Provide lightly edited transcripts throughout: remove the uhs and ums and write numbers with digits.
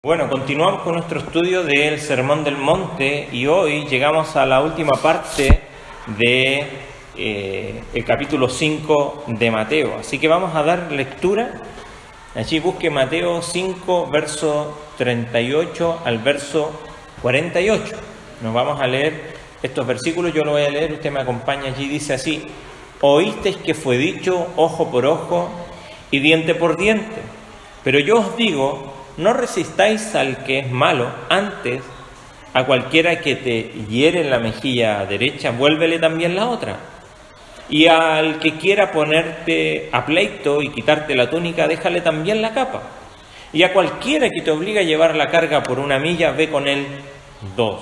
Bueno, continuamos con nuestro estudio del Sermón del Monte y hoy llegamos a la última parte de el capítulo 5 de Mateo. Así que vamos a dar lectura. Allí busque Mateo 5, verso 38 al verso 48. Nos vamos a leer estos versículos, yo lo voy a leer, usted me acompaña allí. Dice así: Oísteis que fue dicho ojo por ojo y diente por diente, pero yo os digo, no resistáis al que es malo, antes a cualquiera que te hiere en la mejilla derecha, vuélvele también la otra. Y al que quiera ponerte a pleito y quitarte la túnica, déjale también la capa. Y a cualquiera que te obligue a llevar la carga por una milla, ve con él 2.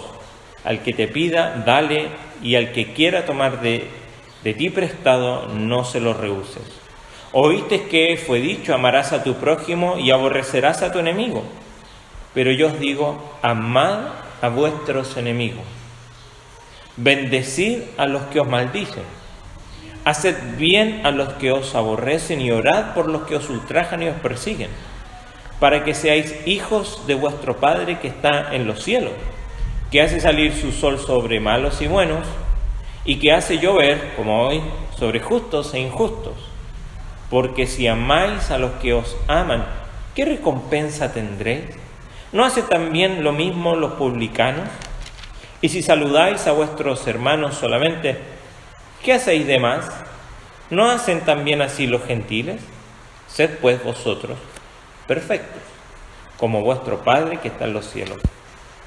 Al que te pida, dale, y al que quiera tomar de ti prestado, no se lo rehuses. Oísteis que fue dicho, amarás a tu prójimo y aborrecerás a tu enemigo. Pero yo os digo, amad a vuestros enemigos, bendecid a los que os maldicen, haced bien a los que os aborrecen y orad por los que os ultrajan y os persiguen, para que seáis hijos de vuestro Padre que está en los cielos, que hace salir su sol sobre malos y buenos, y que hace llover, como hoy, sobre justos e injustos. Porque si amáis a los que os aman, ¿qué recompensa tendréis? ¿No hacen también lo mismo los publicanos? Y si saludáis a vuestros hermanos solamente, ¿qué hacéis de más? ¿No hacen también así los gentiles? Sed pues vosotros perfectos, como vuestro Padre que está en los cielos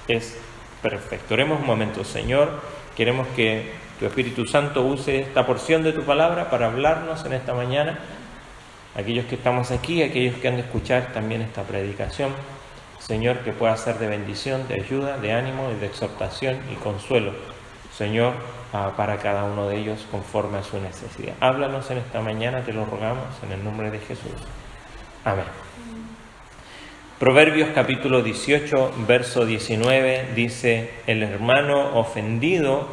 es perfecto. Oremos un momento. Señor, queremos que tu Espíritu Santo use esta porción de tu palabra para hablarnos en esta mañana. Aquellos que estamos aquí, aquellos que han de escuchar también esta predicación, Señor, que pueda ser de bendición, de ayuda, de ánimo y de exhortación y consuelo, Señor, para cada uno de ellos conforme a su necesidad. Háblanos en esta mañana, te lo rogamos, en el nombre de Jesús. Amén. Proverbios capítulo 18, verso 19, dice: el hermano ofendido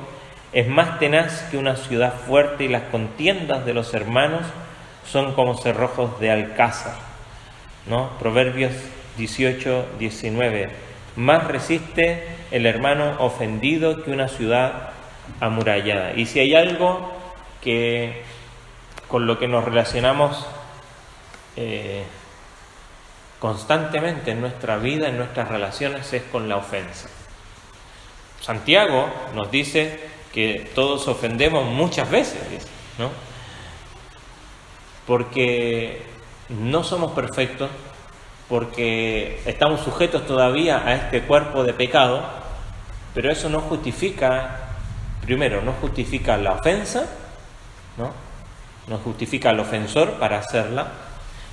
es más tenaz que una ciudad fuerte, y las contiendas de los hermanos son como cerrojos de alcázar, ¿no? Proverbios 18, 19. Más resiste el hermano ofendido que una ciudad amurallada. Y si hay algo que con lo que nos relacionamos constantemente en nuestra vida, en nuestras relaciones, es con la ofensa. Santiago nos dice que todos ofendemos muchas veces, ¿no? Porque no somos perfectos, porque estamos sujetos todavía a este cuerpo de pecado, pero eso no justifica, primero, no justifica la ofensa, ¿no? No justifica al ofensor para hacerla,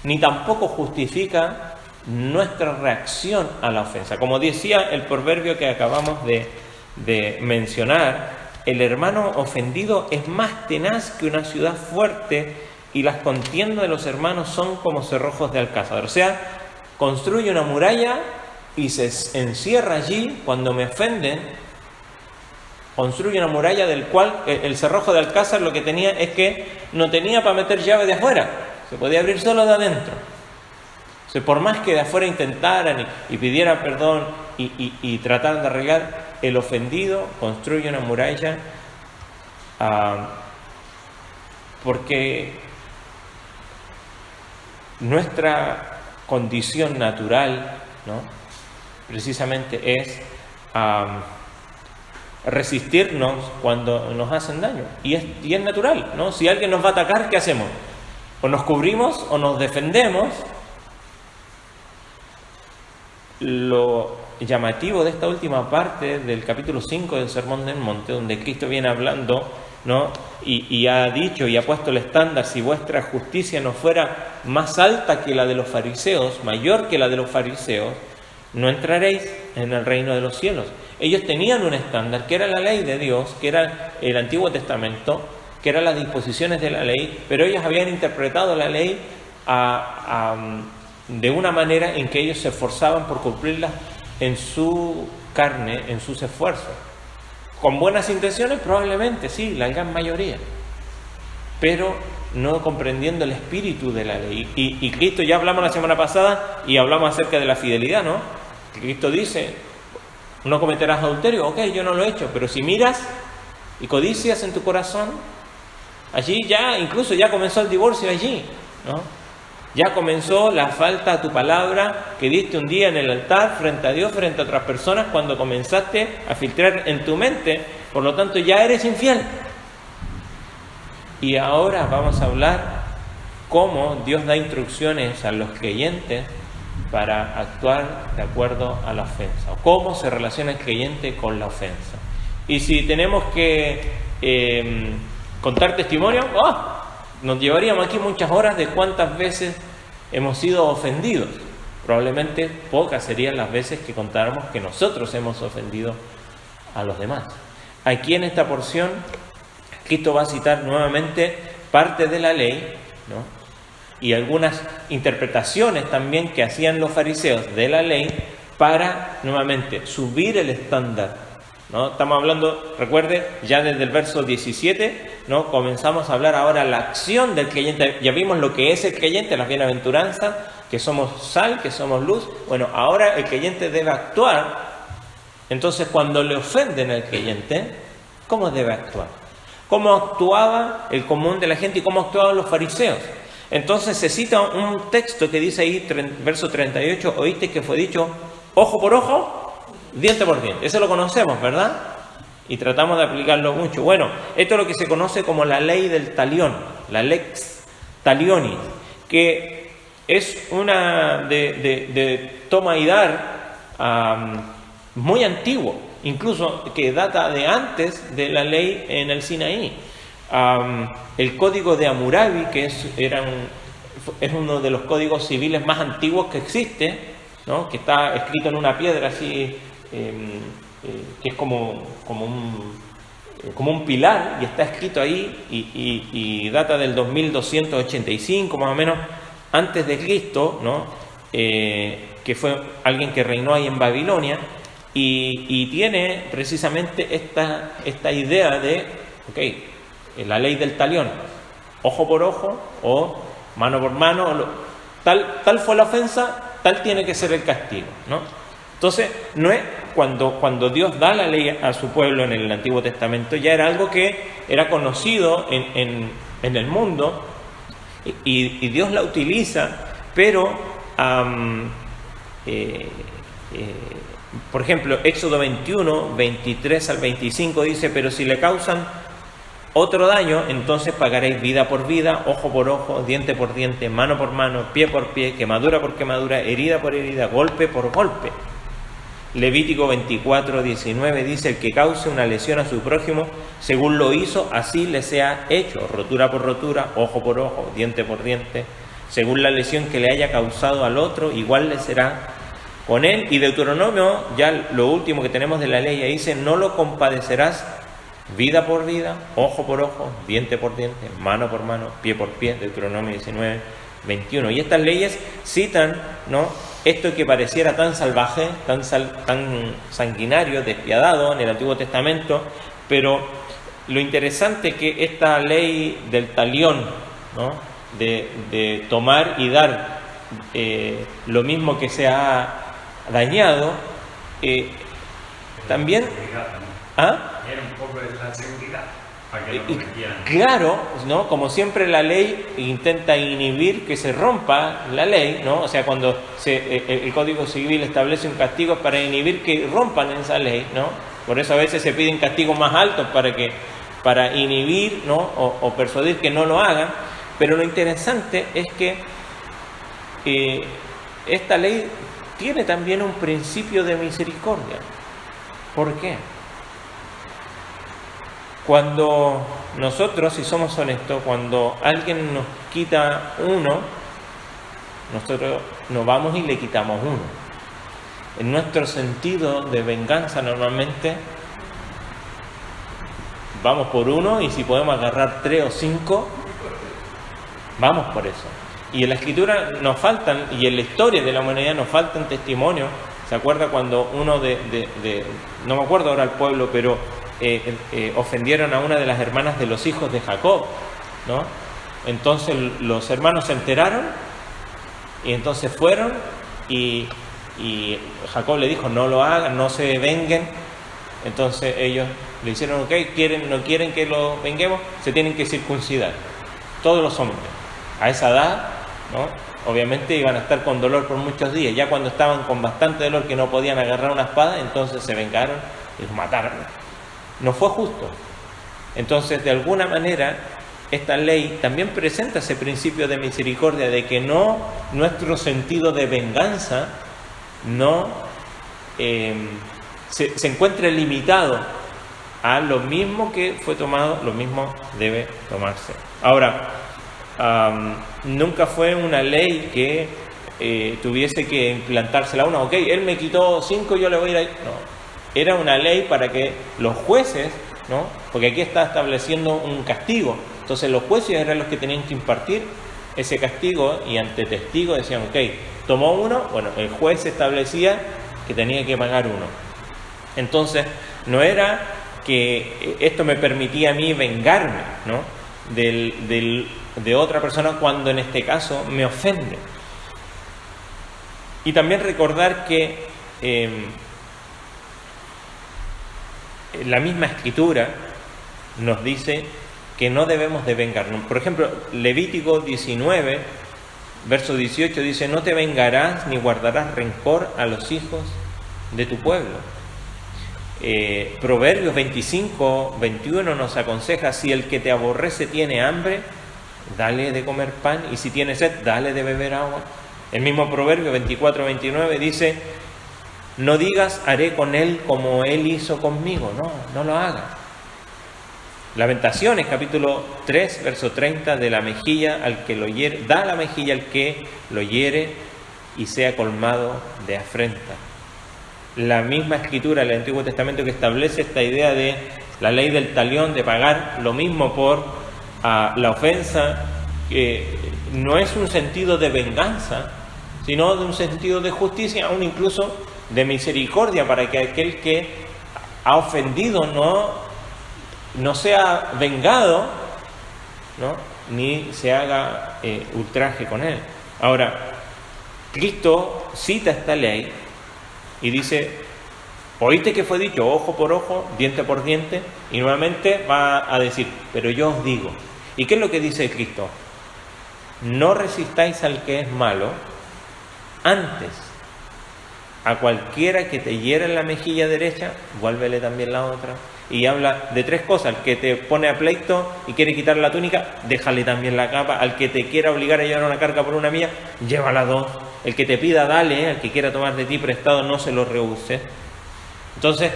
ni tampoco justifica nuestra reacción a la ofensa. Como decía el proverbio que acabamos de mencionar, el hermano ofendido es más tenaz que una ciudad fuerte, y las contiendas de los hermanos son como cerrojos de alcázar. O sea, construye una muralla y se encierra allí cuando me ofenden. Construye una muralla del cual el cerrojo de alcázar lo que tenía es que no tenía para meter llave de afuera, se podía abrir solo de adentro. O sea, por más que de afuera intentaran y pidieran perdón y trataran de arreglar, el ofendido construye una muralla porque nuestra condición natural, ¿no?, precisamente es resistirnos cuando nos hacen daño. Y es natural, ¿no? Si alguien nos va a atacar, ¿qué hacemos? O nos cubrimos o nos defendemos. Lo llamativo de esta última parte del capítulo 5 del Sermón del Monte, donde Cristo viene hablando, ¿no?, y ha dicho y ha puesto el estándar: si vuestra justicia no fuera más alta que la de los fariseos, mayor que la de los fariseos, no entraréis en el reino de los cielos. Ellos tenían un estándar que era la ley de Dios, que era el Antiguo Testamento, que eran las disposiciones de la ley, pero ellos habían interpretado la ley de una manera en que ellos se esforzaban por cumplirla en su carne, en sus esfuerzos. Con buenas intenciones, probablemente, sí, la gran mayoría, pero no comprendiendo el espíritu de la ley. Y Cristo, ya hablamos la semana pasada y hablamos acerca de la fidelidad, ¿no? Cristo dice, no cometerás adulterio, ok, yo no lo he hecho, pero si miras y codicias en tu corazón, allí ya, incluso ya comenzó el divorcio allí, ¿no? Ya comenzó la falta a tu palabra que diste un día en el altar frente a Dios, frente a otras personas, cuando comenzaste a filtrar en tu mente, por lo tanto ya eres infiel. Y ahora vamos a hablar cómo Dios da instrucciones a los creyentes para actuar de acuerdo a la ofensa, o cómo se relaciona el creyente con la ofensa. Y si tenemos que contar testimonio, nos llevaríamos aquí muchas horas de cuántas veces hemos sido ofendidos. Probablemente pocas serían las veces que contáramos que nosotros hemos ofendido a los demás. Aquí en esta porción, Cristo va a citar nuevamente parte de la ley, ¿no? Y algunas interpretaciones también que hacían los fariseos de la ley para nuevamente subir el estándar, ¿no? Estamos hablando, recuerde, ya desde el verso 17, ¿no? Comenzamos a hablar ahora la acción del creyente. Ya vimos lo que es el creyente, las bienaventuranzas, que somos sal, que somos luz. Bueno, ahora el creyente debe actuar. Entonces, cuando le ofenden al creyente, ¿cómo debe actuar? ¿Cómo actuaba el común de la gente y cómo actuaban los fariseos? Entonces se cita un texto que dice ahí, verso 38, oíste que fue dicho, ojo por ojo, diente por diente. Eso lo conocemos, ¿verdad? Y tratamos de aplicarlo mucho. Bueno, esto es lo que se conoce como la ley del talión, la lex talionis, que es una de toma y dar muy antiguo, incluso que data de antes de la ley en el Sinaí. El código de Hammurabi, que es uno de los códigos civiles más antiguos que existe, ¿no? Que está escrito en una piedra así, que es como un pilar, y está escrito ahí, y data del 2285 más o menos antes de Cristo, ¿no? Que fue alguien que reinó ahí en Babilonia, y tiene precisamente esta idea de, la ley del talión, ojo por ojo o mano por mano, tal fue la ofensa, tal tiene que ser el castigo, ¿no? Entonces, no es cuando Dios da la ley a su pueblo en el Antiguo Testamento, ya era algo que era conocido en el mundo, y Dios la utiliza, pero por ejemplo, Éxodo 21, 23 al 25 dice, pero si le causan otro daño, entonces pagaréis vida por vida, ojo por ojo, diente por diente, mano por mano, pie por pie, quemadura por quemadura, herida por herida, golpe por golpe. Levítico 24, 19 dice, el que cause una lesión a su prójimo, según lo hizo, así le sea hecho, rotura por rotura, ojo por ojo, diente por diente, según la lesión que le haya causado al otro, igual le será con él. Y Deuteronomio, ya lo último que tenemos de la ley, ahí dice, no lo compadecerás vida por vida, ojo por ojo, diente por diente, mano por mano, pie por pie, Deuteronomio 19, 21. Y estas leyes citan, ¿no?, esto que pareciera tan salvaje, tan sanguinario, despiadado en el Antiguo Testamento, pero lo interesante es que esta ley del talión, ¿no?, de tomar y dar lo mismo que se ha dañado, también... Era un poco de la seguridad, para que no cometieran. Claro, ¿no? Como siempre la ley intenta inhibir que se rompa la ley, ¿no? O sea, cuando el Código Civil establece un castigo para inhibir que rompan esa ley, ¿no? Por eso a veces se piden castigos más altos para inhibir, ¿no? O persuadir que no lo hagan. Pero lo interesante es que esta ley tiene también un principio de misericordia. ¿Por qué? Cuando nosotros, si somos honestos, cuando alguien nos quita uno, nosotros nos vamos y le quitamos uno. En nuestro sentido de venganza normalmente vamos por uno, y si podemos agarrar 3 o 5, vamos por eso. Y en la Escritura nos faltan, y en la historia de la humanidad nos faltan testimonios. ¿Se acuerda cuando uno no me acuerdo ahora el pueblo, pero ofendieron a una de las hermanas de los hijos de Jacob, ¿no? Entonces los hermanos se enteraron, y entonces fueron y y Jacob le dijo, no lo hagan, no se venguen. Entonces ellos le hicieron, ok, no quieren que lo venguemos, se tienen que circuncidar, todos los hombres. A esa edad, ¿no? Obviamente iban a estar con dolor por muchos días. Ya cuando estaban con bastante dolor que no podían agarrar una espada, entonces se vengaron y los mataron. No fue justo. Entonces, de alguna manera, esta ley también presenta ese principio de misericordia, de que no, nuestro sentido de venganza no se encuentre limitado a lo mismo que fue tomado, lo mismo debe tomarse. Ahora, nunca fue una ley que tuviese que implantársela a uno. Ok, él me quitó 5, yo le voy a ir ahí. No, era una ley para que los jueces, ¿no? Porque aquí está estableciendo un castigo. Entonces los jueces eran los que tenían que impartir ese castigo, y ante testigos decían, ok, tomó uno, bueno, el juez establecía que tenía que pagar uno. Entonces no era que esto me permitía a mí vengarme, ¿no? de otra persona cuando en este caso me ofende. Y también recordar que la misma Escritura nos dice que no debemos de vengarnos. Por ejemplo, Levítico 19, verso 18 dice, no te vengarás ni guardarás rencor a los hijos de tu pueblo. Proverbios 25, 21 nos aconseja, si el que te aborrece tiene hambre, dale de comer pan, y si tiene sed, dale de beber agua. El mismo Proverbio 24, 29 dice, no digas, haré con él como él hizo conmigo. No lo hagas. Lamentaciones, capítulo 3, verso 30, de la mejilla al que lo hiere, da la mejilla al que lo hiere y sea colmado de afrenta. La misma Escritura del Antiguo Testamento que establece esta idea de la ley del talión, de pagar lo mismo por la ofensa, que no es un sentido de venganza, sino de un sentido de justicia, aún incluso de misericordia, para que aquel que ha ofendido no sea vengado, ¿no? Ni se haga ultraje con él. Ahora, Cristo cita esta ley y dice, oíste que fue dicho ojo por ojo, diente por diente, y nuevamente va a decir, pero yo os digo. ¿Y qué es lo que dice Cristo? No resistáis al que es malo, antes a cualquiera que te hiera en la mejilla derecha, vuélvele también la otra. Y habla de 3 cosas: al que te pone a pleito y quiere quitar la túnica, déjale también la capa. Al que te quiera obligar a llevar una carga por una milla, llévala 2. El que te pida, dale. Al que quiera tomar de ti prestado, no se lo rehúse. Entonces,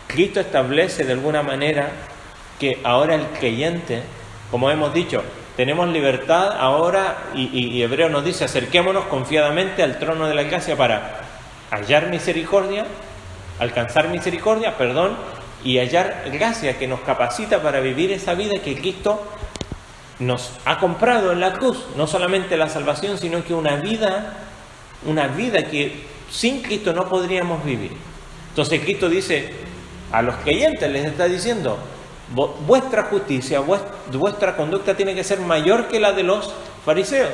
Cristo establece de alguna manera que ahora el creyente, como hemos dicho, tenemos libertad ahora, y Hebreo nos dice, acerquémonos confiadamente al trono de la gracia para hallar misericordia, alcanzar misericordia, y hallar gracia que nos capacita para vivir esa vida que Cristo nos ha comprado en la cruz. No solamente la salvación, sino que una vida que sin Cristo no podríamos vivir. Entonces Cristo dice, a los creyentes les está diciendo, vuestra justicia, vuestra conducta tiene que ser mayor que la de los fariseos.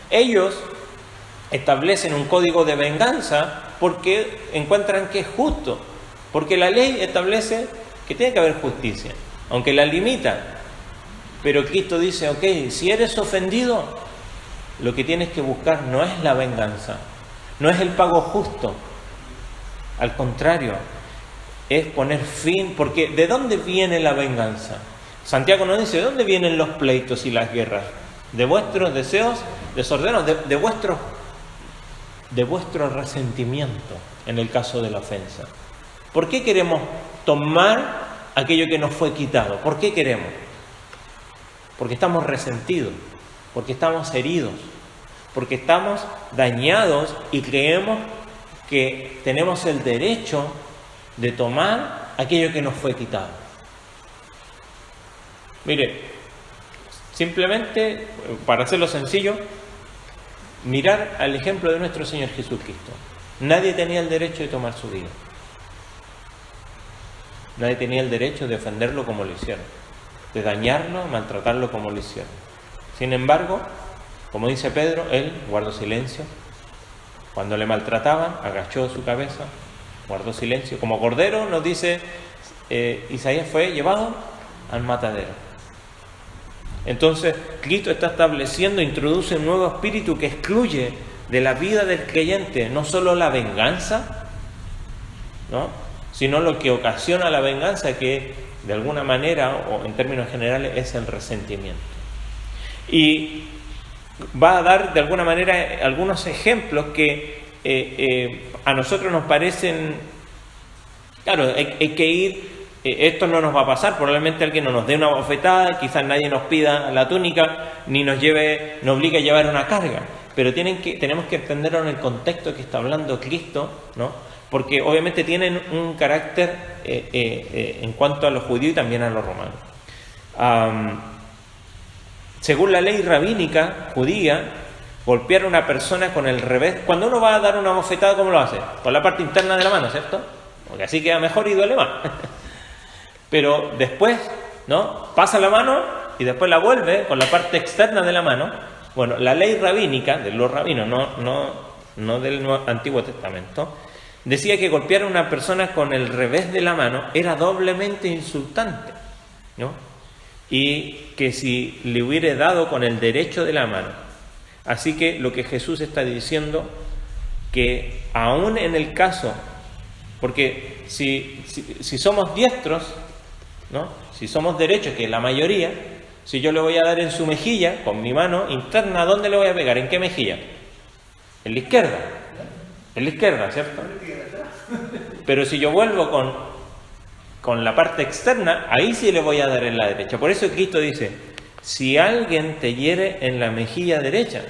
Ellos establecen un código de venganza porque encuentran que es justo, porque la ley establece que tiene que haber justicia, aunque la limita. Pero Cristo dice, ok, si eres ofendido, lo que tienes que buscar no es la venganza, no es el pago justo, al contrario, es poner fin, porque ¿de dónde viene la venganza? Santiago nos dice, ¿de dónde vienen los pleitos y las guerras? De vuestros deseos desordenados, de vuestro resentimiento, en el caso de la ofensa. ¿Por qué queremos tomar aquello que nos fue quitado? ¿Por qué queremos? Porque estamos resentidos, porque estamos heridos, porque estamos dañados y creemos que tenemos el derecho de tomar aquello que nos fue quitado. Mire, simplemente, para hacerlo sencillo, mirar al ejemplo de nuestro Señor Jesucristo. Nadie tenía el derecho de tomar su vida. Nadie tenía el derecho de ofenderlo como lo hicieron, de dañarlo, maltratarlo como lo hicieron. Sin embargo, como dice Pedro, él guardó silencio, Cuando le maltrataban, agachó su cabeza, guardó silencio. Como cordero, nos dice Isaías, fue llevado al matadero. Entonces, Cristo está estableciendo, introduce un nuevo espíritu que excluye de la vida del creyente no solo la venganza, ¿no?, sino lo que ocasiona la venganza, que de alguna manera, o en términos generales, es el resentimiento. Y va a dar de alguna manera algunos ejemplos que a nosotros nos parecen, claro, hay que ir, esto no nos va a pasar, probablemente alguien no nos dé una bofetada, quizás nadie nos pida la túnica, ni nos obligue a llevar una carga, pero tenemos que entenderlo en el contexto que está hablando Cristo, ¿no?, porque obviamente tienen un carácter en cuanto a los judíos y también a los romanos. Según la ley rabínica judía, golpear a una persona con el revés, cuando uno va a dar una bofetada, ¿cómo lo hace? Con la parte interna de la mano, ¿cierto? Porque así queda mejor y duele más. Pero después, ¿no?, pasa la mano y después la vuelve con la parte externa de la mano. Bueno, la ley rabínica, de los rabinos, no del Antiguo Testamento, decía que golpear a una persona con el revés de la mano era doblemente insultante, ¿no?, y que si le hubiera dado con el derecho de la mano. Así que lo que Jesús está diciendo, que aún en el caso, porque si somos diestros, ¿no?, si somos derechos, que es la mayoría, si yo le voy a dar en su mejilla, con mi mano interna, ¿dónde le voy a pegar? ¿En qué mejilla? En la izquierda. En la izquierda, ¿cierto? Pero si yo vuelvo con la parte externa, ahí sí le voy a dar en la derecha. Por eso Cristo dice, si alguien te hiere en la mejilla derecha,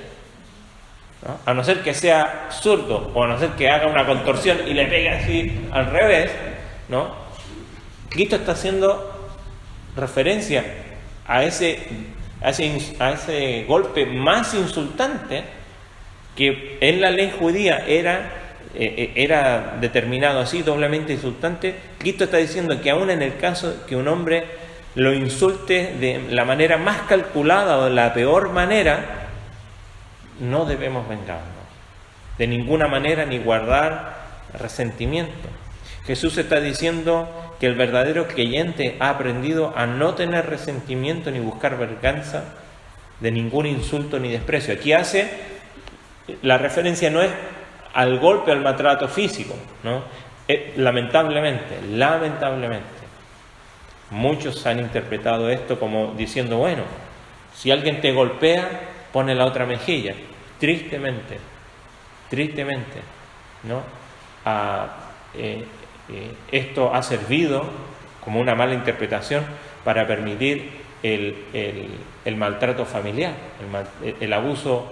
¿no?, a no ser que sea zurdo, o a no ser que haga una contorsión y le pegue así al revés, ¿no?, Cristo está haciendo referencia a ese golpe más insultante, que en la ley judía era determinado así, doblemente insultante. Cristo está diciendo que aún en el caso que un hombre lo insulte de la manera más calculada o de la peor manera, no debemos vengarnos de ninguna manera ni guardar resentimiento. Jesús está diciendo que el verdadero creyente ha aprendido a no tener resentimiento ni buscar venganza de ningún insulto ni desprecio. Aquí la referencia no es al golpe, al maltrato físico, ¿no? Lamentablemente, muchos han interpretado esto como diciendo, bueno, si alguien te golpea, pone la otra mejilla. Tristemente, ¿no?, esto ha servido como una mala interpretación para permitir el maltrato familiar, el abuso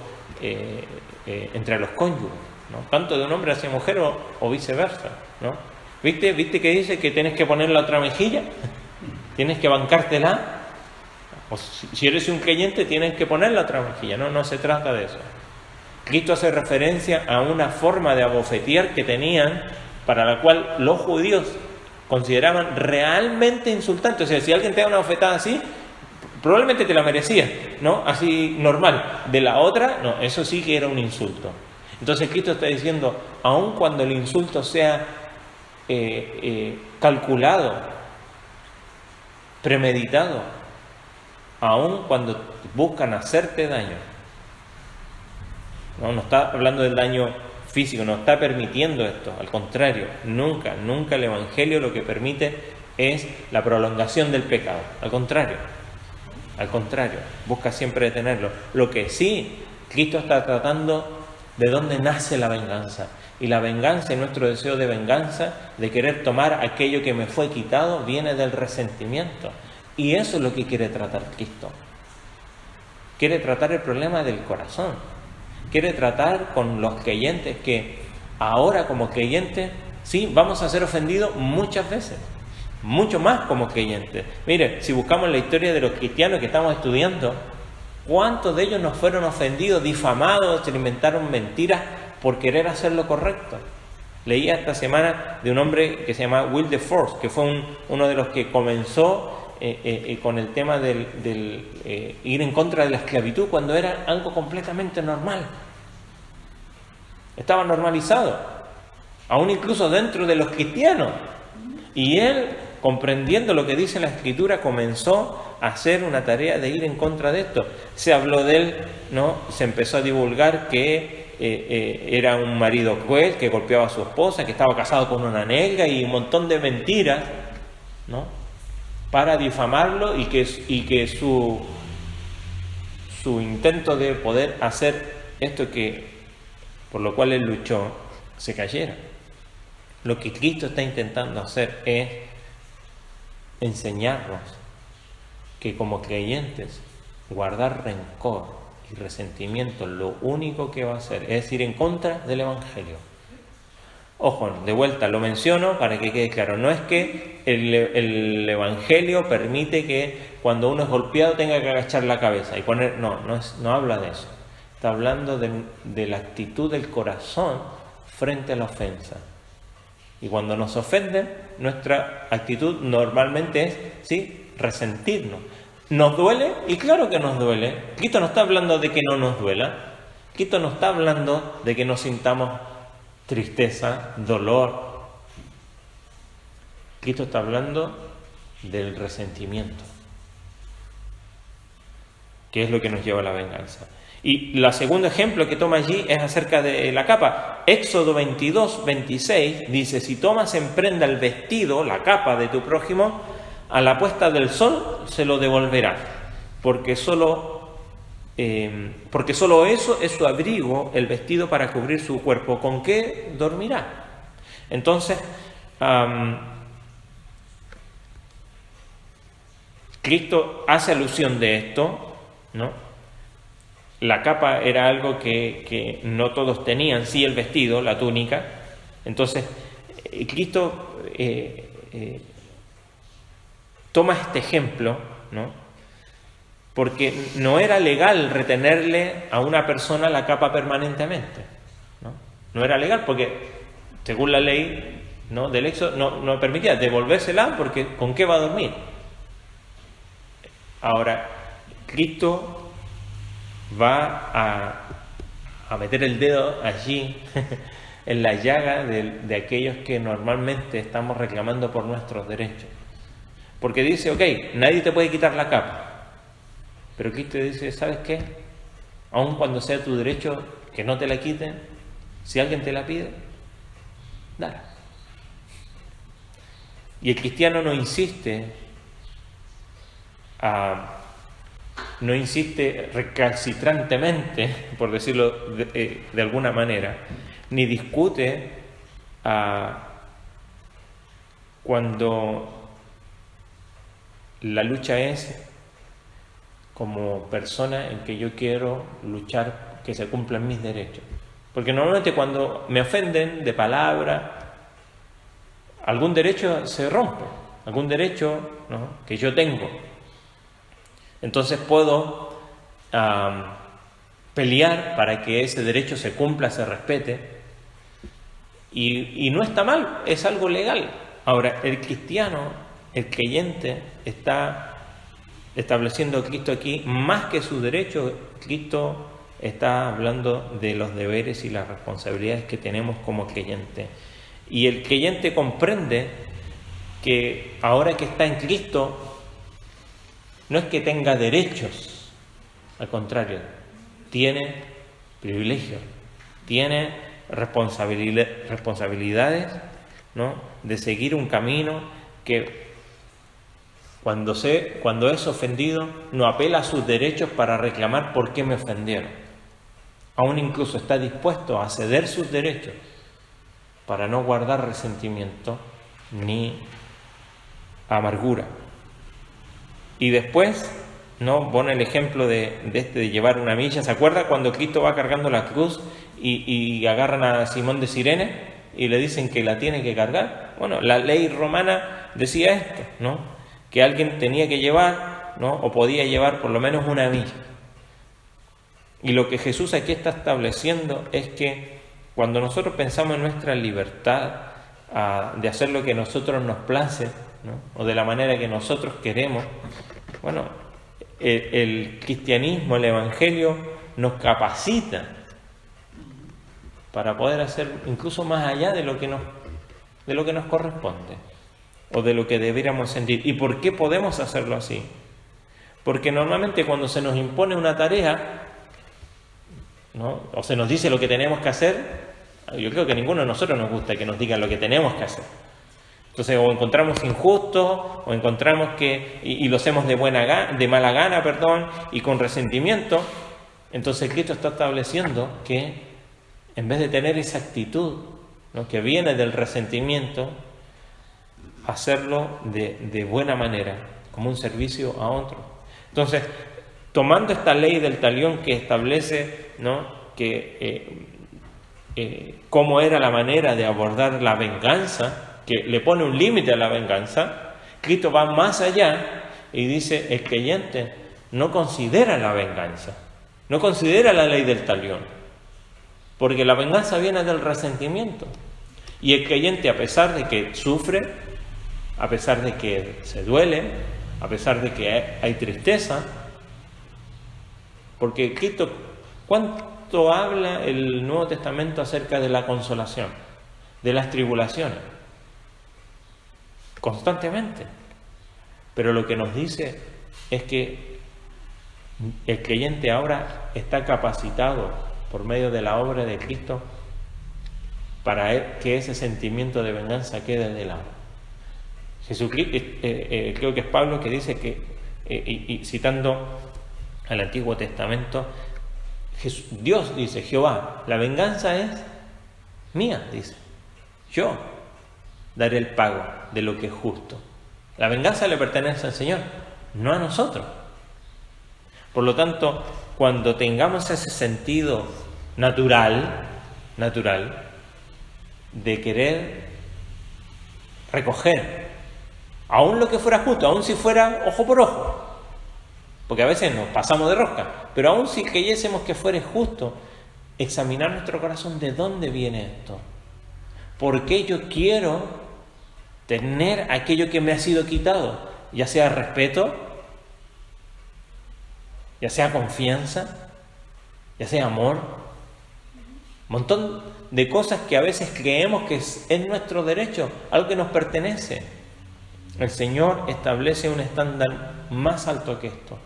entre los cónyuges, ¿no?, tanto de un hombre hacia mujer o viceversa, ¿no? ¿Viste que dice que tienes que poner la otra mejilla? Tienes que bancártela. O si eres un creyente, tienes que poner la otra mejilla. No se trata de eso. Cristo hace referencia a una forma de abofetear que tenían, para la cual los judíos consideraban realmente insultante. O sea, si alguien te da una bofetada así, probablemente te la merecía, ¿no?, así normal. De la otra, no, eso sí que era un insulto. Entonces Cristo está diciendo, aun cuando el insulto sea calculado, premeditado, aun cuando buscan hacerte daño, no está hablando del daño físico, no está permitiendo esto, al contrario, nunca el Evangelio lo que permite es la prolongación del pecado, al contrario, busca siempre detenerlo. Lo que sí, Cristo está tratando de dónde nace la venganza, y la venganza, y nuestro deseo de venganza, de querer tomar aquello que me fue quitado, viene del resentimiento, y eso es lo que quiere tratar Cristo. Quiere tratar el problema del corazón, quiere tratar con los creyentes que ahora como creyentes, sí, vamos a ser ofendidos muchas veces, mucho más como creyentes. Mire, si buscamos la historia de los cristianos que estamos estudiando, ¿cuántos de ellos nos fueron ofendidos, difamados, se inventaron mentiras por querer hacer lo correcto? Leía esta semana de un hombre que se llama Wilberforce, que fue uno de los que comenzó con el tema del ir en contra de la esclavitud cuando era algo completamente normal. Estaba normalizado, aún incluso dentro de los cristianos. Y él, comprendiendo lo que dice la Escritura, comenzó a hacer una tarea de ir en contra de esto. Se habló de él, ¿no? Se empezó a divulgar que era un marido cruel, que golpeaba a su esposa, que estaba casado con una negra y un montón de mentiras, ¿no? Para difamarlo y que su intento de poder hacer esto por lo cual él luchó, se cayera. Lo que Cristo está intentando hacer es enseñarnos que como creyentes guardar rencor y resentimiento lo único que va a hacer es ir en contra del Evangelio. Ojo, de vuelta lo menciono para que quede claro, no es que el Evangelio permite que cuando uno es golpeado tenga que agachar la cabeza y poner, no habla de eso. Está hablando de la actitud del corazón frente a la ofensa. Y cuando nos ofenden, nuestra actitud normalmente es, ¿sí?, resentirnos. ¿Nos duele? Y claro que nos duele. Cristo no está hablando de que no nos duela. Cristo no está hablando de que no sintamos tristeza, dolor. Cristo está hablando del resentimiento, que es lo que nos lleva a la venganza. Y el segundo ejemplo que toma allí es acerca de la capa. Éxodo 22, 26 dice: si tomas en prenda el vestido, la capa de tu prójimo, a la puesta del sol se lo devolverás, porque solo eso es su abrigo, el vestido para cubrir su cuerpo. ¿Con qué dormirá? Entonces, Cristo hace alusión de esto, ¿no? La capa era algo que no todos tenían, sí el vestido, la túnica. Entonces, Cristo toma este ejemplo, ¿no? Porque no era legal retenerle a una persona la capa permanentemente, ¿no? No era legal porque, según la ley, ¿no?, del Éxodo, no permitía devolvérsela, porque ¿con qué va a dormir? Ahora, Cristo va a meter el dedo allí en la llaga de aquellos que normalmente estamos reclamando por nuestros derechos. Porque dice, ok, nadie te puede quitar la capa. Pero Cristo dice, ¿sabes qué? Aun cuando sea tu derecho que no te la quiten, si alguien te la pide, dala. Y el cristiano no insiste recalcitrantemente, por decirlo de alguna manera, ni discute cuando la lucha es como persona en que yo quiero luchar que se cumplan mis derechos. Porque normalmente cuando me ofenden de palabra, algún derecho se rompe, algún derecho, ¿no?, que yo tengo. Entonces puedo pelear para que ese derecho se cumpla, se respete, y no está mal, es algo legal. Ahora, el cristiano, el creyente, está estableciendo Cristo aquí más que su derecho. Cristo está hablando de los deberes y las responsabilidades que tenemos como creyente. Y el creyente comprende que ahora que está en Cristo, no es que tenga derechos, al contrario, tiene privilegios, tiene responsabilidades, ¿no?, de seguir un camino que cuando es ofendido no apela a sus derechos para reclamar por qué me ofendieron. Aún incluso está dispuesto a ceder sus derechos para no guardar resentimiento ni amargura. Y después, ¿no?, pone el ejemplo de llevar una milla. ¿Se acuerda cuando Cristo va cargando la cruz y agarran a Simón de Cirene y le dicen que la tiene que cargar? Bueno, la ley romana decía esto, ¿no?, que alguien tenía que llevar, ¿no?, o podía llevar por lo menos una milla. Y lo que Jesús aquí está estableciendo es que cuando nosotros pensamos en nuestra libertad de hacer lo que a nosotros nos place, ¿no?, o de la manera que nosotros queremos, bueno, el cristianismo, el evangelio nos capacita para poder hacer incluso más allá de lo que nos corresponde o de lo que debiéramos sentir. ¿Y por qué podemos hacerlo así? Porque normalmente cuando se nos impone una tarea, ¿no?, o se nos dice lo que tenemos que hacer, yo creo que a ninguno de nosotros nos gusta que nos digan lo que tenemos que hacer. Entonces, o encontramos injusto, o encontramos que, y lo hacemos de mala gana, y con resentimiento. Entonces Cristo está estableciendo que en vez de tener esa actitud, ¿no?, que viene del resentimiento, hacerlo de buena manera, como un servicio a otro. Entonces, tomando esta ley del talión que establece, ¿no?, que cómo era la manera de abordar la venganza, que le pone un límite a la venganza, Cristo va más allá y dice: el creyente no considera la venganza, no considera la ley del talión, porque la venganza viene del resentimiento. Y el creyente, a pesar de que sufre, a pesar de que se duele, a pesar de que hay tristeza, porque Cristo, ¿cuánto habla el Nuevo Testamento acerca de la consolación, de las tribulaciones? Constantemente. Pero lo que nos dice es que el creyente ahora está capacitado por medio de la obra de Cristo para que ese sentimiento de venganza quede de lado. Jesucristo, creo que es Pablo que dice que, y citando al Antiguo Testamento, Dios dice: Jehová, la venganza es mía, dice, yo daré el pago de lo que es justo. La venganza le pertenece al Señor, no a nosotros. Por lo tanto, cuando tengamos ese sentido natural de querer recoger, aún lo que fuera justo, aún si fuera ojo por ojo, porque a veces nos pasamos de rosca, pero aún si creyésemos que fuera justo, examinar nuestro corazón: ¿de dónde viene esto? ¿Por qué yo quiero tener aquello que me ha sido quitado? Ya sea respeto, ya sea confianza, ya sea amor, un montón de cosas que a veces creemos que es nuestro derecho, algo que nos pertenece. El Señor establece un estándar más alto que esto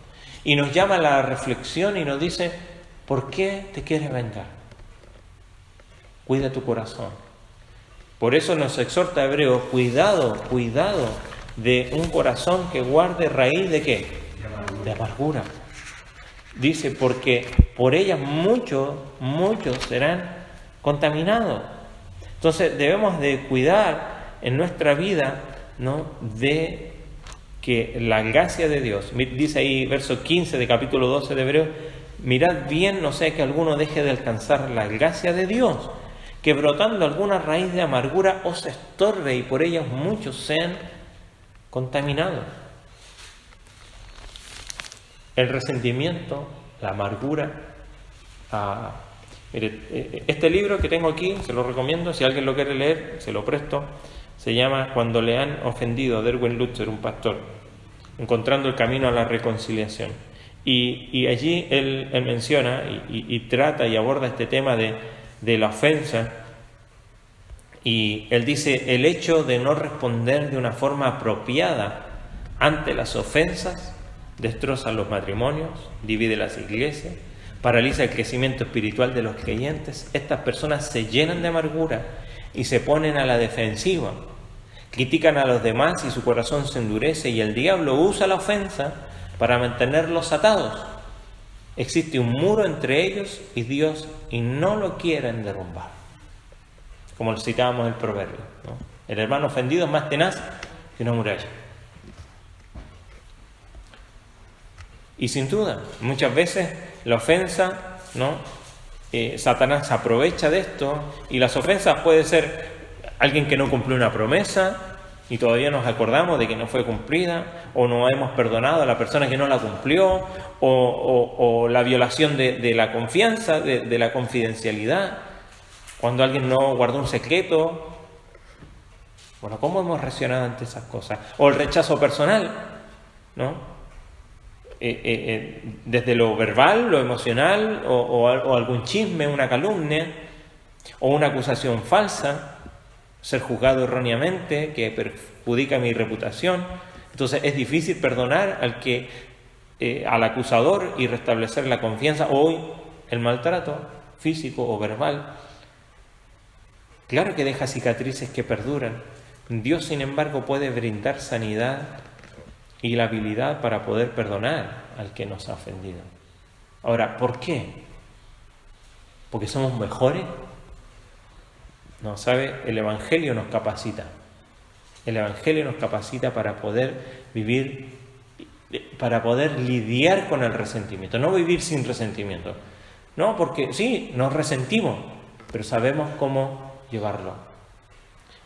y nos llama a la reflexión y nos dice: ¿por qué te quieres vengar? Cuida tu corazón. Por eso nos exhorta Hebreos: cuidado de un corazón que guarde raíz ¿de qué? De amargura. Dice: porque por ellas muchos serán contaminados. Entonces debemos de cuidar en nuestra vida, ¿no?, de que la gracia de Dios, dice ahí verso 15 de capítulo 12 de Hebreos: mirad bien, no sea que alguno deje de alcanzar la gracia de Dios, que brotando alguna raíz de amargura os estorbe y por ellas muchos sean contaminados. El resentimiento, la amargura. Mire, este libro que tengo aquí, se lo recomiendo, si alguien lo quiere leer, se lo presto. Se llama Cuando le han ofendido, de Erwin Lutzer, un pastor, encontrando el camino a la reconciliación. Y allí él menciona y trata y aborda este tema de la ofensa, y él dice: el hecho de no responder de una forma apropiada ante las ofensas destroza los matrimonios, divide las iglesias, paraliza el crecimiento espiritual de los creyentes. Estas personas se llenan de amargura y se ponen a la defensiva, critican a los demás y su corazón se endurece, y el diablo usa la ofensa para mantenerlos atados. Existe un muro entre ellos y Dios y no lo quieren derrumbar. Como lo citábamos en el proverbio, ¿no? El hermano ofendido es más tenaz que una muralla. Y sin duda, muchas veces la ofensa, ¿no? Satanás se aprovecha de esto, y las ofensas puede ser alguien que no cumplió una promesa y todavía nos acordamos de que no fue cumplida, o no hemos perdonado a la persona que no la cumplió, o la violación de la confianza, de la confidencialidad, cuando alguien no guardó un secreto. Bueno, ¿cómo hemos reaccionado ante esas cosas? O el rechazo personal, ¿no? Desde lo verbal, lo emocional, o algún chisme, una calumnia, O una acusación falsa, ser juzgado erróneamente, que perjudica mi reputación. Entonces es difícil perdonar al acusador y restablecer la confianza o el maltrato físico o verbal. Claro que deja cicatrices que perduran. Dios, sin embargo, puede brindar sanidad y la habilidad para poder perdonar al que nos ha ofendido. Ahora, ¿por qué? ¿Porque somos mejores? No, ¿sabe? El Evangelio nos capacita. El Evangelio nos capacita para poder vivir, para poder lidiar con el resentimiento. No vivir sin resentimiento. No, porque sí, nos resentimos, pero sabemos cómo llevarlo.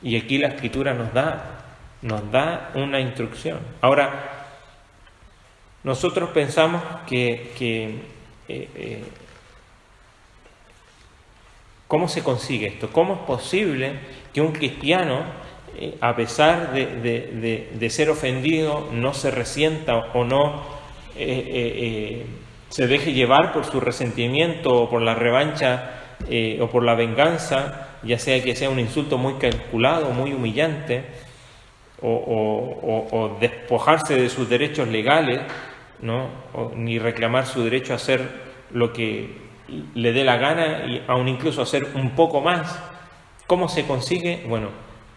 Y aquí la Escritura nos da una instrucción. Ahora, nosotros pensamos ¿cómo se consigue esto? ¿Cómo es posible que un cristiano, a pesar de ser ofendido, no se resienta o no se deje llevar por su resentimiento o por la revancha o por la venganza, ya sea que sea un insulto muy calculado, muy humillante, o despojarse de sus derechos legales, ¿no? Ni reclamar su derecho a hacer lo que le dé la gana y aún incluso hacer un poco más? ¿Cómo se consigue? Bueno,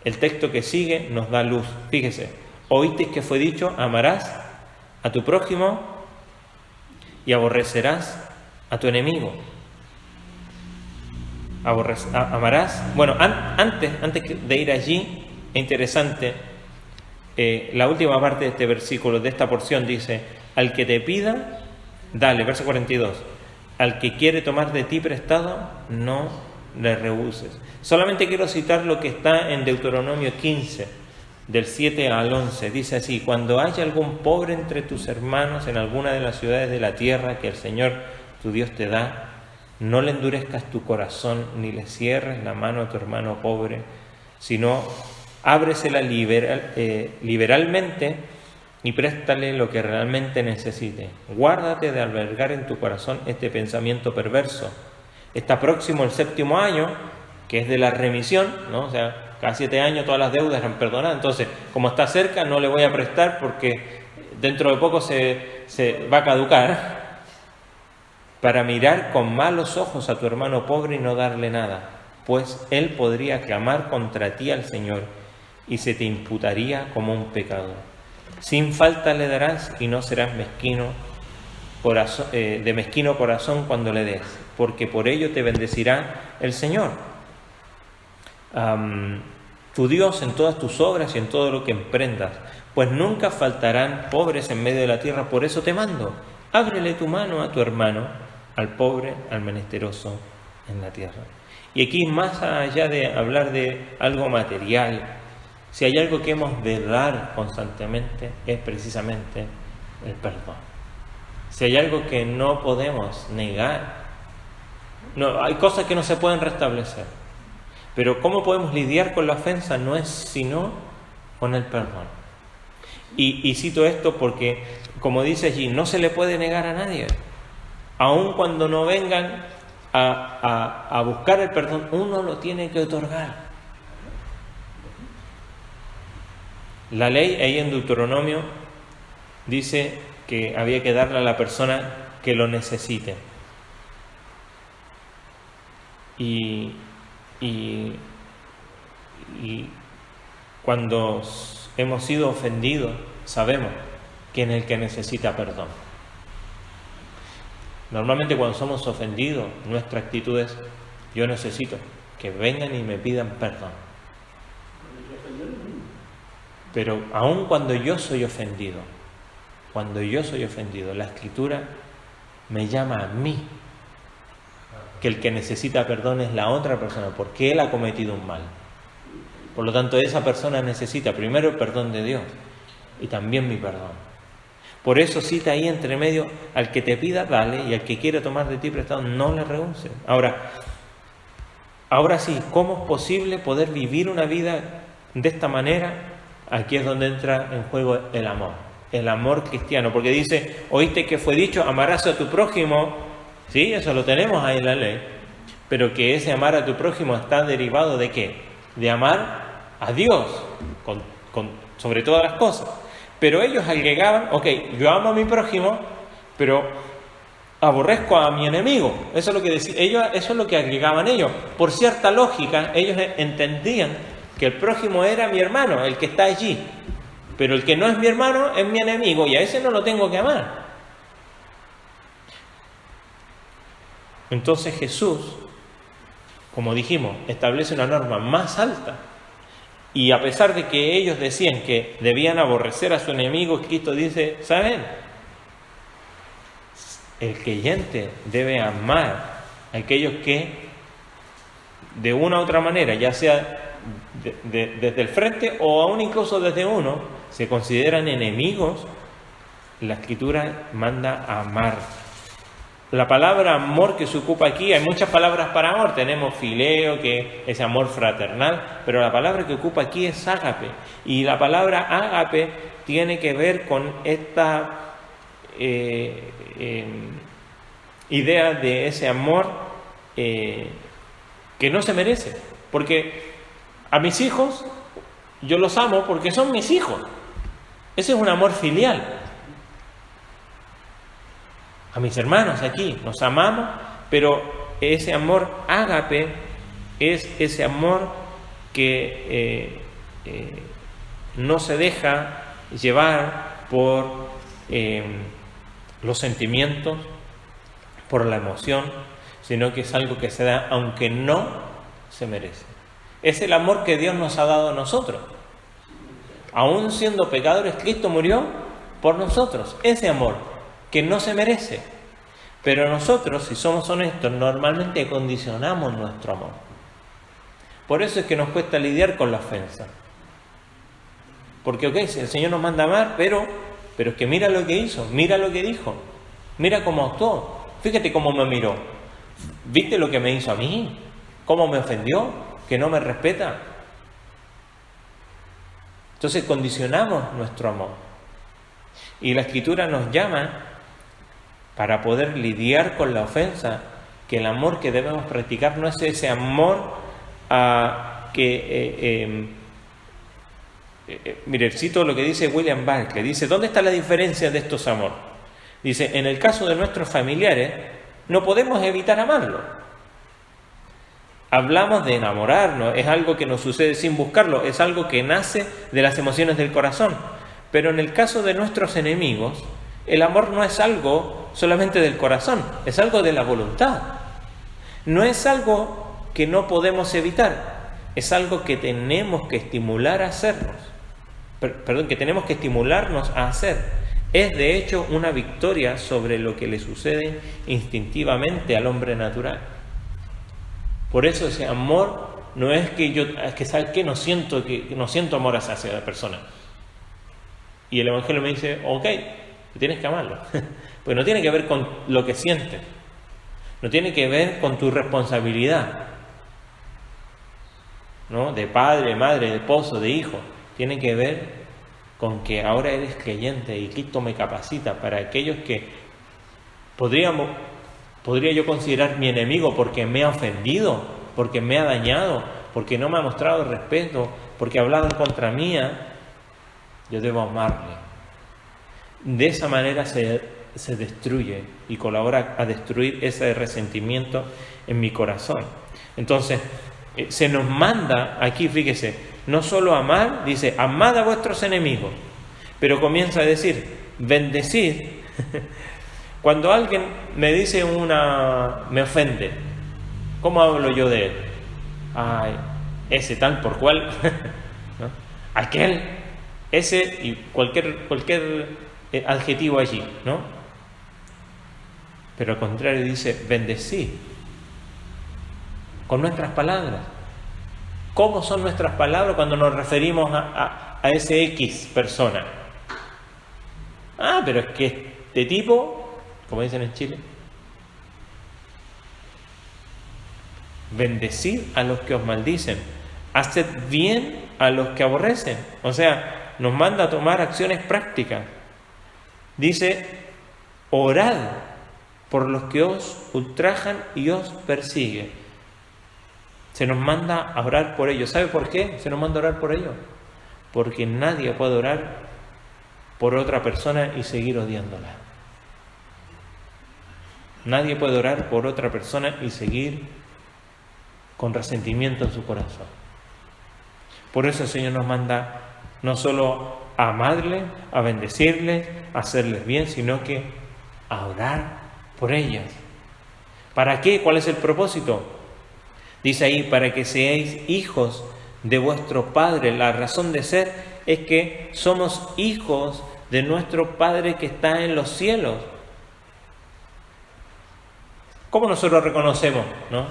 el texto que sigue nos da luz. Fíjese, oíste que fue dicho, amarás a tu prójimo y aborrecerás a tu enemigo. Amarás. Bueno, antes de ir allí, es interesante, la última parte de este versículo, de esta porción, dice: al que te pida, dale, verso 42. Al que quiere tomar de ti prestado, no le rehuses. Solamente quiero citar lo que está en Deuteronomio 15, del 7 al 11. Dice así: cuando haya algún pobre entre tus hermanos en alguna de las ciudades de la tierra que el Señor tu Dios te da, no le endurezcas tu corazón ni le cierres la mano a tu hermano pobre, sino ábresela liberalmente y préstale lo que realmente necesite. Guárdate de albergar en tu corazón este pensamiento perverso. Está próximo el 7º año, que es de la remisión, ¿no? O sea, cada 7 años todas las deudas eran perdonadas. Entonces, como está cerca, no le voy a prestar porque dentro de poco se va a caducar. Para mirar con malos ojos a tu hermano pobre y no darle nada, pues él podría clamar contra ti al Señor y se te imputaría como un pecado. Sin falta le darás y no serás de mezquino corazón cuando le des, porque por ello te bendecirá el Señor, tu Dios, en todas tus obras y en todo lo que emprendas, pues nunca faltarán pobres en medio de la tierra. Por eso te mando, ábrele tu mano a tu hermano, al pobre, al menesteroso en la tierra. Y aquí, más allá de hablar de algo material, si hay algo que hemos de dar constantemente, es precisamente el perdón. Si hay algo que no podemos negar, no, hay cosas que no se pueden restablecer, pero cómo podemos lidiar con la ofensa no es sino con el perdón. Y cito esto porque, como dice allí, no se le puede negar a nadie. Aun cuando no vengan a buscar el perdón, uno lo tiene que otorgar. La ley ahí en Deuteronomio dice que había que darle a la persona que lo necesite. Y cuando hemos sido ofendidos, sabemos quién es el que necesita perdón. Normalmente cuando somos ofendidos, nuestra actitud es: yo necesito que vengan y me pidan perdón. Pero aun cuando yo soy ofendido, la Escritura me llama a mí, que el que necesita perdón es la otra persona, porque él ha cometido un mal. Por lo tanto, esa persona necesita primero el perdón de Dios y también mi perdón. Por eso cita ahí entre medio: al que te pida, dale, y al que quiera tomar de ti prestado, no le rehuses. Ahora sí, ¿cómo es posible poder vivir una vida de esta manera? Aquí es donde entra en juego el amor cristiano, porque dice: oíste que fue dicho, amarás a tu prójimo. Sí, eso lo tenemos ahí en la ley. pero que ese amar a tu prójimo está derivado ¿de qué? De amar a Dios, sobre todas las cosas. Pero ellos agregaban, ok, yo amo a mi prójimo, pero aborrezco a mi enemigo. Eso es lo que eso es lo que agregaban ellos. Por cierta lógica, ellos entendían que el prójimo era mi hermano, el que está allí. Pero el que no es mi hermano es mi enemigo y a ese no lo tengo que amar. Entonces Jesús, como dijimos, establece una norma más alta. Y a pesar de que ellos decían que debían aborrecer a su enemigo, Cristo dice, ¿saben? El creyente debe amar a aquellos que de una u otra manera, ya sea desde el frente o aún incluso desde uno, se consideran enemigos. La Escritura manda a amar. La palabra amor que se ocupa aquí, hay muchas palabras para amor. Tenemos fileo, que es amor fraternal, pero la palabra que ocupa aquí es ágape. Y la palabra ágape tiene que ver con esta idea de ese amor que no se merece. Porque a mis hijos, yo los amo porque son mis hijos. Ese es un amor filial. A mis hermanos aquí nos amamos, pero ese amor ágape es ese amor que no se deja llevar por los sentimientos, por la emoción, sino que es algo que se da aunque no se merece. Es el amor que Dios nos ha dado a nosotros. Aún siendo pecadores, Cristo murió por nosotros. Ese amor que no se merece. Pero nosotros, si somos honestos, normalmente condicionamos nuestro amor. Por eso es que nos cuesta lidiar con la ofensa. Porque, ok, el Señor nos manda a amar, pero es que mira lo que hizo, mira lo que dijo, mira cómo actuó, fíjate cómo me miró. ¿Viste lo que me hizo a mí? ¿Cómo me ofendió? ¿Que no me respeta? Entonces condicionamos nuestro amor. Y la Escritura nos llama, para poder lidiar con la ofensa, que el amor que debemos practicar no es ese amor mire, cito lo que dice William Barclay. Dice, ¿dónde está la diferencia de estos amores? Dice, en el caso de nuestros familiares, no podemos evitar amarlos. Hablamos de enamorarnos, es algo que nos sucede sin buscarlo, es algo que nace de las emociones del corazón. Pero en el caso de nuestros enemigos, el amor no es algo solamente del corazón, es algo de la voluntad. No es algo que no podemos evitar, es algo que tenemos que estimular a hacernos. Que tenemos que estimularnos a hacer. Es de hecho una victoria sobre lo que le sucede instintivamente al hombre natural. Por eso ese amor no es que ¿sabes qué? No siento amor hacia la persona. Y el Evangelio me dice, ok, tienes que amarlo. Pues no tiene que ver con lo que sientes, no tiene que ver con tu responsabilidad, ¿no? De padre, madre, de esposo, de hijo. Tiene que ver con que ahora eres creyente y Cristo me capacita para aquellos que podría yo considerar mi enemigo porque me ha ofendido, porque me ha dañado, porque no me ha mostrado respeto, porque ha hablado en contra mía. Yo debo amarle. De esa manera se destruye y colabora a destruir ese resentimiento en mi corazón. Entonces, se nos manda aquí, fíjese, no solo amar, dice, amad a vuestros enemigos, pero comienza a decir, bendecid. Cuando alguien me dice me ofende, ¿cómo hablo yo de él? Ay, ese tal por cual, ¿no? Aquel, ese y cualquier adjetivo allí, ¿no? Pero al contrario dice, bendecid con nuestras palabras. ¿Cómo son nuestras palabras cuando nos referimos a ese X persona? Pero es que este tipo, como dicen en Chile, bendecid a los que os maldicen, haced bien a los que aborrecen. O sea, nos manda a tomar acciones prácticas. Dice, orad por los que os ultrajan y os persiguen. Se nos manda a orar por ellos. ¿Sabe por qué se nos manda a orar por ellos? Porque nadie puede orar por otra persona y seguir odiándola. Nadie puede orar por otra persona y seguir con resentimiento en su corazón. Por eso el Señor nos manda no solo a amarles, a bendecirles, a hacerles bien, sino que a orar por ellas. ¿Para qué? ¿Cuál es el propósito? Dice ahí, para que seáis hijos de vuestro Padre. La razón de ser es que somos hijos de nuestro Padre que está en los cielos. ¿Cómo nosotros reconocemos, no?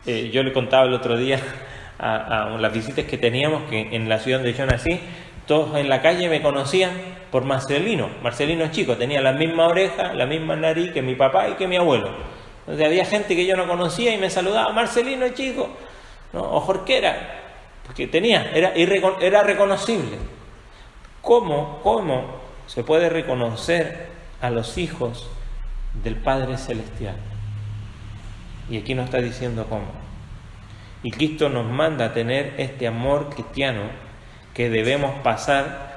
Yo le contaba el otro día a las visitas que teníamos, que en la ciudad donde yo nací, todos en la calle me conocían por Marcelino. Marcelino chico, tenía la misma oreja, la misma nariz que mi papá y que mi abuelo. Entonces había gente que yo no conocía y me saludaba, Marcelino chico, ¿no? O Jorquera, porque era reconocible. ¿Cómo se puede reconocer a los hijos del Padre Celestial? Y aquí nos está diciendo cómo. Y Cristo nos manda a tener este amor cristiano que debemos pasar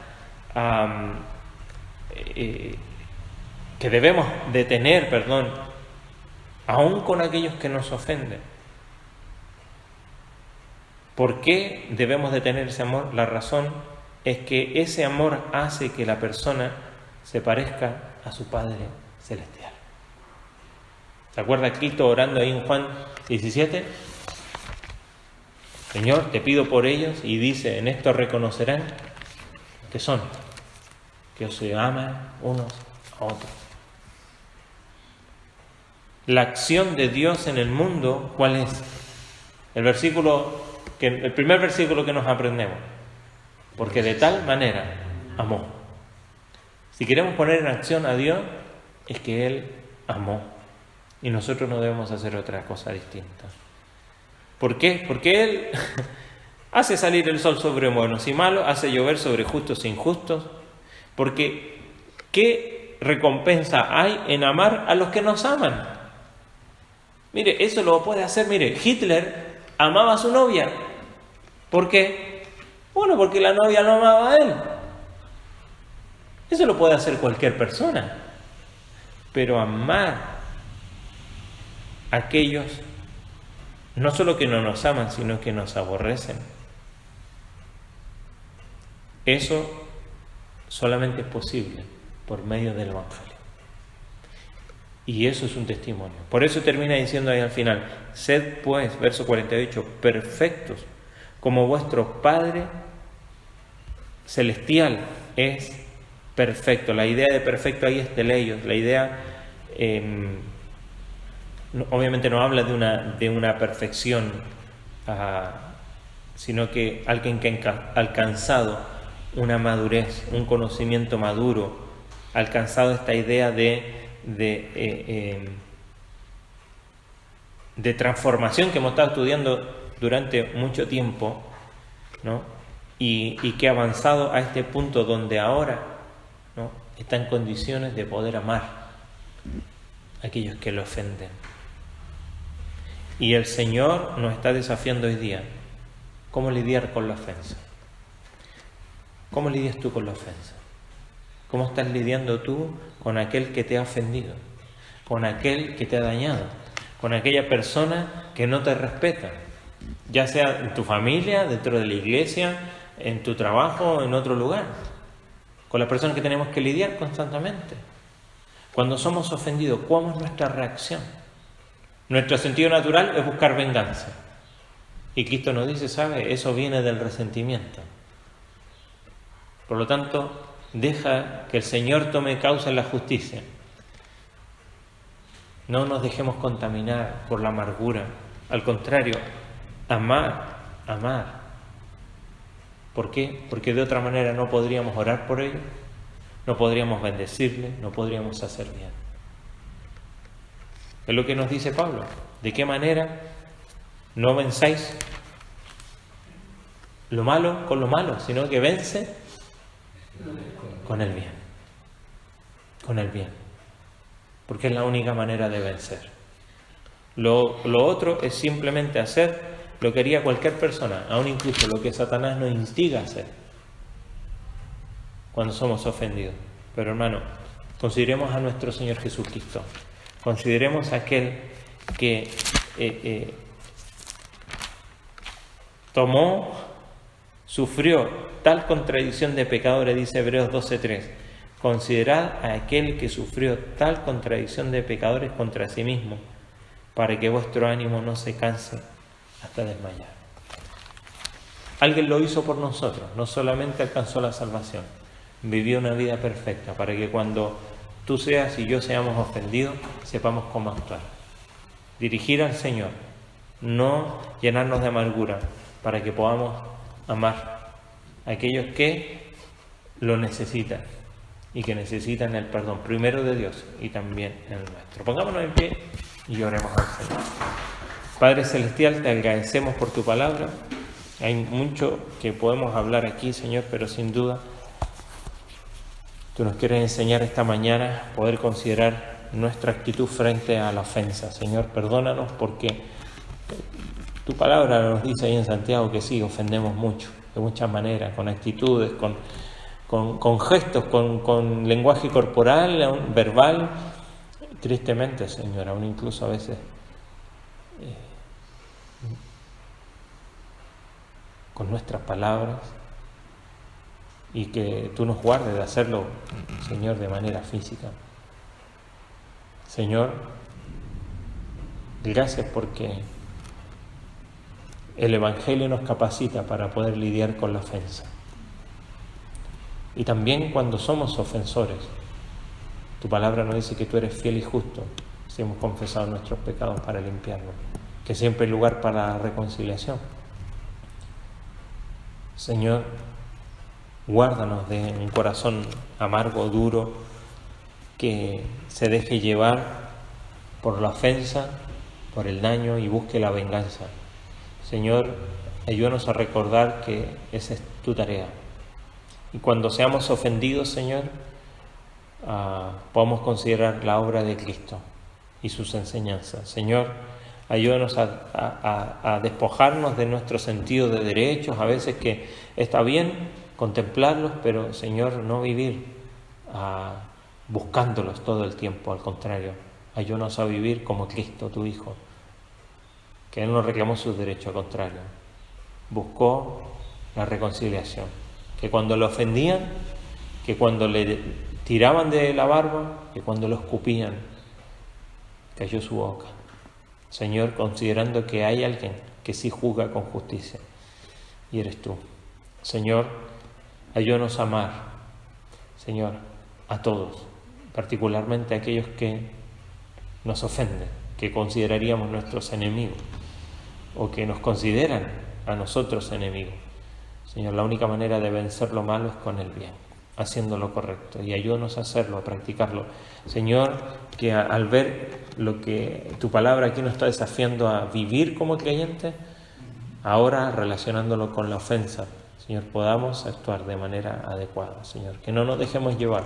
que debemos de tener, aún con aquellos que nos ofenden. ¿Por qué debemos de tener ese amor? La razón es que ese amor hace que la persona se parezca a su Padre Celestial. ¿Se acuerda Cristo orando ahí en Juan 17? Señor, te pido por ellos, y dice, en esto reconocerán que se aman unos a otros. La acción de Dios en el mundo, ¿cuál es? El primer versículo que nos aprendemos. Porque de tal manera amó. Si queremos poner en acción a Dios, es que Él amó. Y nosotros no debemos hacer otra cosa distinta. ¿Por qué? Porque Él hace salir el sol sobre buenos y malos, hace llover sobre justos e injustos. Porque ¿qué recompensa hay en amar a los que nos aman? Mire, eso lo puede hacer, Hitler amaba a su novia. ¿Por qué? Bueno, porque la novia no amaba a él. Eso lo puede hacer cualquier persona. Pero amar a aquellos, no solo que no nos aman, sino que nos aborrecen, eso solamente es posible por medio del Evangelio. Y eso es un testimonio. Por eso termina diciendo ahí al final, sed pues, verso 48, perfectos, como vuestro Padre Celestial es perfecto. La idea de perfecto ahí es teleios. La idea, obviamente no habla de una perfección, sino que alguien que ha alcanzado una madurez, un conocimiento maduro, ha alcanzado esta idea de transformación que hemos estado estudiando durante mucho tiempo, ¿no? Y que ha avanzado a este punto donde ahora, ¿no?, está en condiciones de poder amar a aquellos que le ofenden. Y el Señor nos está desafiando hoy día cómo lidiar con la ofensa. ¿Cómo lidias tú con la ofensa? ¿Cómo estás lidiando tú con aquel que te ha ofendido? Con aquel que te ha dañado, con aquella persona que no te respeta, ya sea en tu familia, dentro de la iglesia, en tu trabajo, en otro lugar, con las personas que tenemos que lidiar constantemente. Cuando somos ofendidos, ¿cómo es nuestra reacción? Nuestro sentido natural es buscar venganza. Y Cristo nos dice, ¿sabe? Eso viene del resentimiento. Por lo tanto, deja que el Señor tome causa en la justicia. No nos dejemos contaminar por la amargura. Al contrario, amar. ¿Por qué? Porque de otra manera no podríamos orar por ellos, no podríamos bendecirles, no podríamos hacer bien. Es lo que nos dice Pablo. ¿De qué manera no venzáis lo malo con lo malo, sino que vence con el bien? Con el bien. Porque es la única manera de vencer. Lo otro es simplemente hacer lo que haría cualquier persona, aún incluso lo que Satanás nos instiga a hacer cuando somos ofendidos. Pero hermano, consideremos a nuestro Señor Jesucristo, consideremos a aquel que sufrió tal contradicción de pecadores, dice Hebreos 12:3. Considerad a aquel que sufrió tal contradicción de pecadores contra sí mismo, para que vuestro ánimo no se canse hasta desmayar. Alguien lo hizo por nosotros, no solamente alcanzó la salvación, vivió una vida perfecta, para que cuando tú seas y yo seamos ofendidos, sepamos cómo actuar. Dirigir al Señor, no llenarnos de amargura, para que podamos amar a aquellos que lo necesitan y que necesitan el perdón, primero de Dios y también el nuestro. Pongámonos en pie y oremos al Señor. Padre Celestial, te agradecemos por tu palabra. Hay mucho que podemos hablar aquí, Señor, pero sin duda tú nos quieres enseñar esta mañana poder considerar nuestra actitud frente a la ofensa. Señor, perdónanos porque tu palabra nos dice ahí en Santiago que sí, ofendemos mucho, de muchas maneras, con actitudes, con gestos, con lenguaje corporal, verbal. Tristemente, Señor, aún incluso a veces con nuestras palabras, y que tú nos guardes de hacerlo, Señor, de manera física. Señor, gracias porque el Evangelio nos capacita para poder lidiar con la ofensa. Y también cuando somos ofensores, tu palabra nos dice que tú eres fiel y justo si hemos confesado nuestros pecados para limpiarlos, que siempre hay lugar para la reconciliación. Señor, guárdanos de un corazón amargo, duro, que se deje llevar por la ofensa, por el daño y busque la venganza. Señor, ayúdanos a recordar que esa es tu tarea. Y cuando seamos ofendidos, Señor, podamos considerar la obra de Cristo y sus enseñanzas. Señor, ayúdanos a despojarnos de nuestro sentido de derechos, a veces que está bien contemplarlos, pero Señor, no vivir buscándolos todo el tiempo, al contrario, ayúdanos a vivir como Cristo, tu Hijo, que Él no reclamó sus derechos, al contrario, buscó la reconciliación, que cuando lo ofendían, que cuando le tiraban de la barba, que cuando lo escupían, cayó su boca. Señor, considerando que hay alguien que sí juzga con justicia, y eres tú. Señor, ayúdanos a amar, Señor, a todos, particularmente a aquellos que nos ofenden, que consideraríamos nuestros enemigos, o que nos consideran a nosotros enemigos. Señor, la única manera de vencer lo malo es con el bien, haciendo lo correcto, y ayúdanos a hacerlo, a practicarlo. Señor, que al ver lo que tu palabra aquí nos está desafiando a vivir como creyentes, ahora relacionándolo con la ofensa, Señor, podamos actuar de manera adecuada, Señor, que no nos dejemos llevar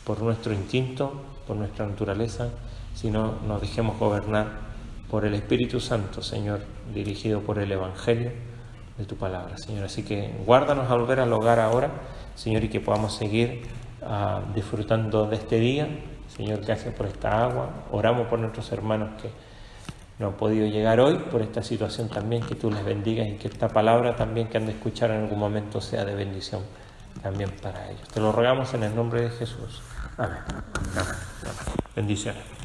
por nuestro instinto, por nuestra naturaleza, sino nos dejemos gobernar por el Espíritu Santo, Señor, dirigido por el Evangelio de tu palabra, Señor. Así que guárdanos al volver al hogar ahora, Señor, y que podamos seguir disfrutando de este día. Señor, gracias por esta agua. Oramos por nuestros hermanos que no han podido llegar hoy, por esta situación también, que tú les bendigas, y que esta palabra también que han de escuchar en algún momento sea de bendición también para ellos. Te lo rogamos en el nombre de Jesús. Amén. Amén. Amén. Bendiciones.